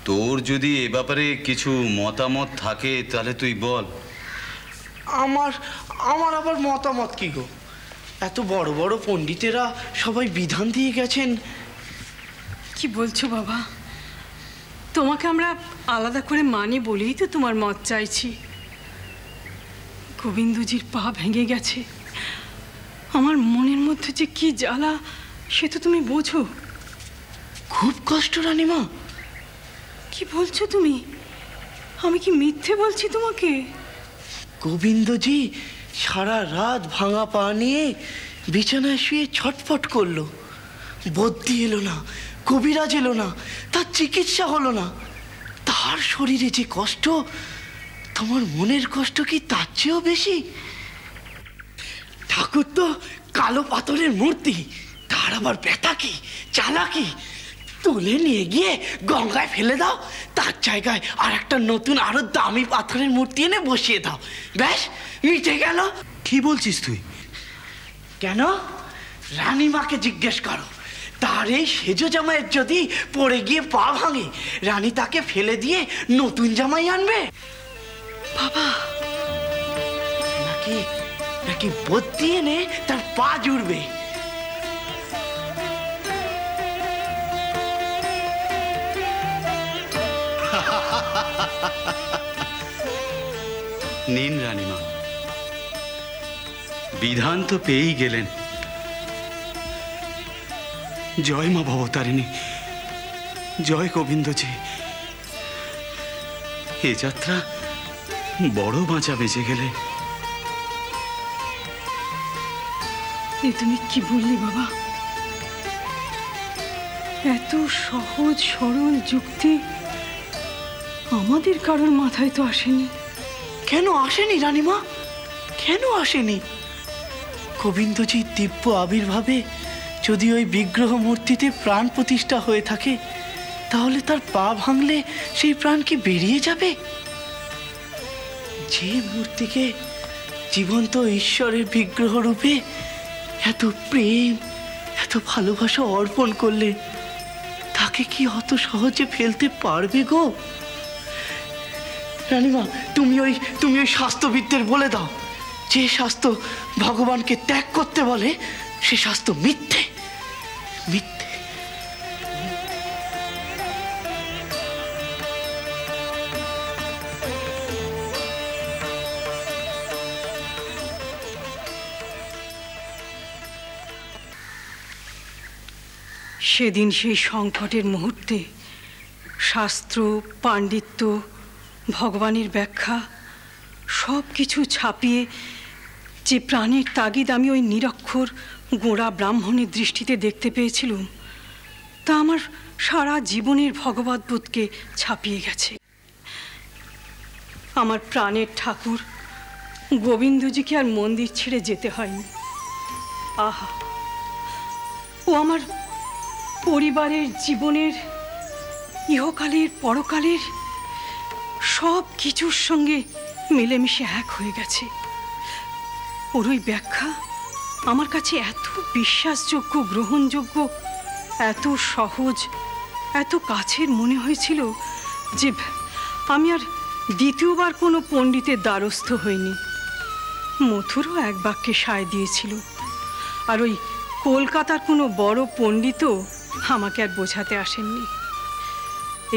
তোর যদি এ ব্যাপারে কিছু মতামত থাকে তাহলে তুই বল। আমার আমার আবার মতামত কি গো? এত বড় বড় পণ্ডিতেরা সবাই বিধান দিয়ে গেছেন। কি বলছো বাবা? তোমাকে আমরা আলাদা করে মানি বলেই তো তোমার মত চাইছি। গোবিন্দজির পা ভেঙে গেছে, আমার মনের মধ্যে যে কি জ্বালা সে তো তুমি বোঝো। খুব কষ্ট রানীমা। কি বলছো তুমি? আমি কি মিথ্যে বলছি তোমাকে? গোবিন্দজি সারা রাত ভাঙা পা নিয়ে বিছানায় শুয়ে ছটফট করলো। বদ্যি এলো না, কবিরাজ এলো না, তার চিকিৎসা হলো না। তার শরীরে যে কষ্ট, তোমার মনের কষ্ট কি তার চেয়েও বেশি? ঠাকুর তো কালো পাথরের মূর্তি, তার আবার ব্যথা কি চালাকি। তুলে নিয়ে গিয়ে গঙ্গায় ফেলে দাও, তার জায়গায় আর একটা নতুন আরো দামি পাথরের মূর্তি এনে বসিয়ে দাও, ব্যাস মিটে গেল। কি বলছিস তুই? কেন? রানীমাকে জিজ্ঞেস করো। তার এই সেজো জামাইয়ের যদি পড়ে গিয়ে পা ভাঙে, রানী তাকে ফেলে দিয়ে নতুন জামাই আনবে বাবা? নাকি নাকি বদ্যি এনে তার পা জুড়বে? নিন রানীমা, বিধান তো পেয়েই গেলেন। জয় মা ভবতারিণী, জয় গোবিন্দজি। এ যাত্রা বড় বাঁচা বেঁচে গেলে। এ তুমি কি বললি বাবা? এত সহজ সরল যুক্তি আমাদের কারোর মাথায় তো আসেনি। কেন আসেনি রানীমা? কেন আসেনি? গোবিন্দজির দিব্য আবির্ভাবে যদি ওই বিগ্রহ মূর্তিতে প্রাণ প্রতিষ্ঠা হয়ে থাকে, তাহলে তার পা ভাঙলে সেই প্রাণ কি বেরিয়ে যাবে? যে মূর্তিকে জীবন্ত ঈশ্বরের বিগ্রহ রূপে এত প্রেম এত ভালোবাসা অর্পণ করলে, তাকে কি অত সহজে ফেলতে পারবে গো? রানীমা, তুমি ওই শাস্ত্রবিদদের বলে দাও, যে শাস্ত্র ভগবানকে ত্যাগ করতে বলে সে শাস্ত্র মিথ্যে, মিথ্যে। সেদিন সেই সংকটের মুহূর্তে শাস্ত্র, পাণ্ডিত্য, ভগবানের ব্যাখ্যা সব কিছু ছাপিয়ে যে প্রাণের তাগিদ আমি ওই নিরক্ষর গোঁড়া ব্রাহ্মণের দৃষ্টিতে দেখতে পেয়েছিলাম, তা আমার সারা জীবনের ভগবদ্বোধকে ছাপিয়ে গেছে। আমার প্রাণের ঠাকুর গোবিন্দজিকে আর মন্দির ছেড়ে যেতে হয়নি। আহা, ও আমার পরিবারের, জীবনের, ইহকালের, পরকালের সব কিছুর সঙ্গে মিলেমিশে এক হয়ে গেছে। ওর ওই ব্যাখ্যা আমার কাছে এত বিশ্বাসযোগ্য, গ্রহণযোগ্য, এত সহজ, এত কাছের মনে হয়েছিল যে আমি আর দ্বিতীয়বার কোনো পণ্ডিতের দ্বারস্থ হইনি। মথুরও এক বাক্যে সায় দিয়েছিল, আর ওই কলকাতার কোনো বড় পণ্ডিতও আমাকে আর বোঝাতে আসেননি।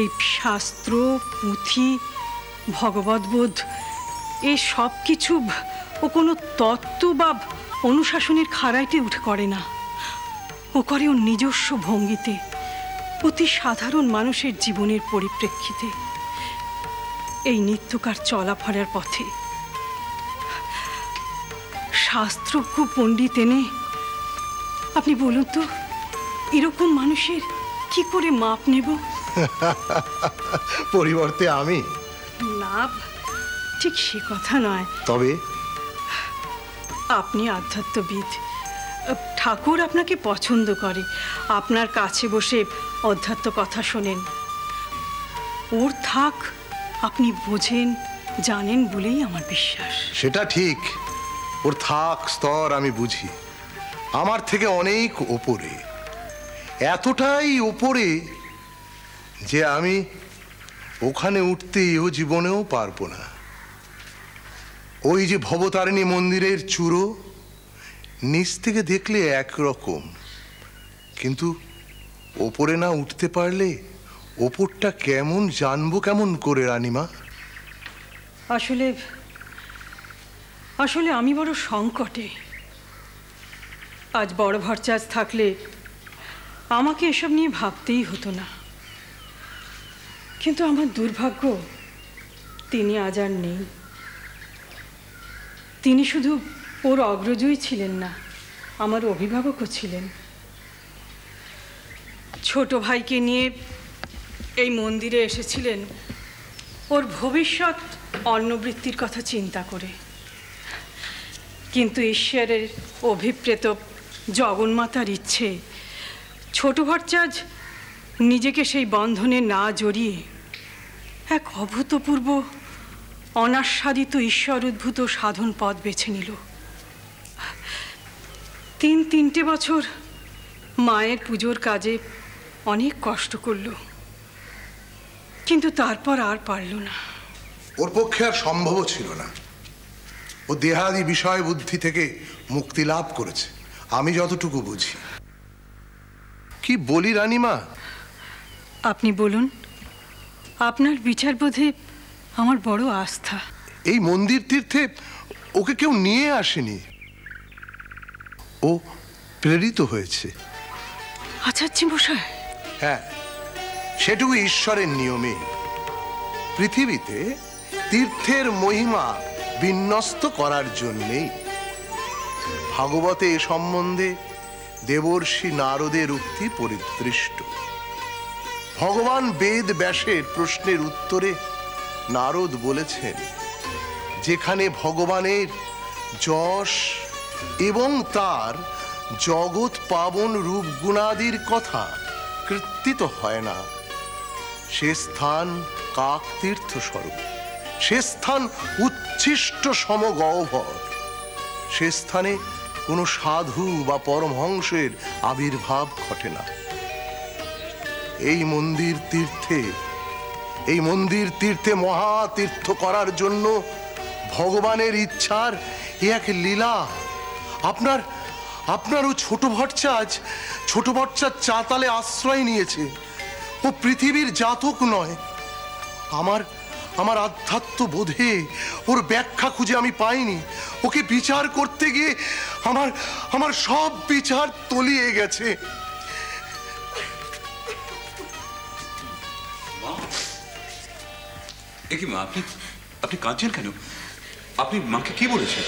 এই শাস্ত্র, পুঁথি, ভগবদ্বোধ এই সব কিছু ও কোনো তত্ত্ব বা অনুশাসনের খাড়াইতে উঠে করে না। ও করে ওর নিজস্ব ভঙ্গিতে, অতি সাধারণ মানুষের জীবনের পরিপ্রেক্ষিতে, এই নিত্যকার চলাফেরার পথে। শাস্ত্রজ্ঞ পণ্ডিত এনে আপনি বলুন তো, এরকম মানুষের কি করে মাপ নেব? পরিবর্তে আমি? না, ঠিক সে কথা নয়। তবে আপনি আধ্যাত্মবিদ, ঠাকুর আপনাকে পছন্দ করে, আপনার কাছে বসে অধ্যাত্ম কথা শোনেন। ওর থাক আপনি বোঝেন, জানেন বলেই আমার বিশ্বাস। সেটা ঠিক, ওর থাক স্তর আমি বুঝি, আমার থেকে অনেক ওপরে, এতটাই ওপরে যে আমি ওখানে উঠতে এও জীবনেও পারবো না। ওই যে ভবতারিণী মন্দিরের চূড়ো, নিচ থেকে দেখলে একরকম, কিন্তু ওপরে না উঠতে পারলে ওপরটা কেমন জানবো কেমন করে রানীমা? আসলে আসলে আমি বড় সংকটে। আজ বড় ভরচাজ থাকলে আমাকে এসব নিয়ে ভাবতেই হতো না, কিন্তু আমার দুর্ভাগ্য তিনি আজ আর নেই। তিনি শুধু ওর অগ্রজই ছিলেন না, আমার অভিভাবকও ছিলেন। ছোট ভাইকে নিয়ে এই মন্দিরে এসেছিলেন ওর ভবিষ্যৎ অন্নবৃত্তির কথা চিন্তা করে, কিন্তু ঈশ্বরের অভিপ্রেত জগন্মাতার ইচ্ছে ছোট ভরচাজ নিজেকে সেই বন্ধনে না জড়িয়ে এক অভূতপূর্ব অনাস্বাদিত ঈশ্বর উদ্ভূত সাধন পথ বেছে নিল। 3 বছর মায়ের পুজোর কাজে অনেক কষ্ট করল, কিন্তু তারপর আর পারল না। ওর পক্ষে আর সম্ভব ছিল না। ও দেহাদি বিষয় বুদ্ধি থেকে মুক্তি লাভ করেছে, আমি যতটুকু বুঝি। কি বলি রানীমা? আপনি বলুন, আপনার বিচারবোধে আমার বড় আস্থা। এই মন্দির তীর্থে ওকে কেউ নিয়ে আসেনি, ও প্রেরিত হয়েছে। আচার্য মশাই? হ্যাঁ, সেটুকু ঈশ্বরের নিয়মে। পৃথিবীতে তীর্থের মহিমা বিন্যস্ত করার জন্যেই ভাগবতে এ সম্বন্ধে দেবর্ষি নারদের উক্তি পরিদৃষ্ট। ভগবান বেদ ব্যাসের প্রশ্নের উত্তরে নারদ বলেছেন, যেখানে ভগবানের যশ এবং তার জগৎ পাবন রূপ গুণাদির কথা কীর্তিত হয় না, সে স্থান কাক তীর্থ স্বরূপ, সে স্থান উচ্ছিষ্ট সমগহ্বর, সে স্থানে কোনো সাধু বা পরমহংসের আবির্ভাব ঘটে না। এই মন্দির তীর্থে মহাতীর্থ করার জন্য ভগবানের ইচ্ছার এক লীলা। আপনারও ছোট ভরচাজ চাতালে আশ্রয় নিয়েছে। ও পৃথিবীর জাতক নয়। আমার আধ্যাত্ম বোধে ওর ব্যাখ্যা খুঁজে আমি পাইনি। ওকে বিচার করতে গিয়ে আমার সব বিচার তলিয়ে গেছে। কি মা, আপনি কাঁদছেন কেন? আপনি মাকে কি বলেছেন?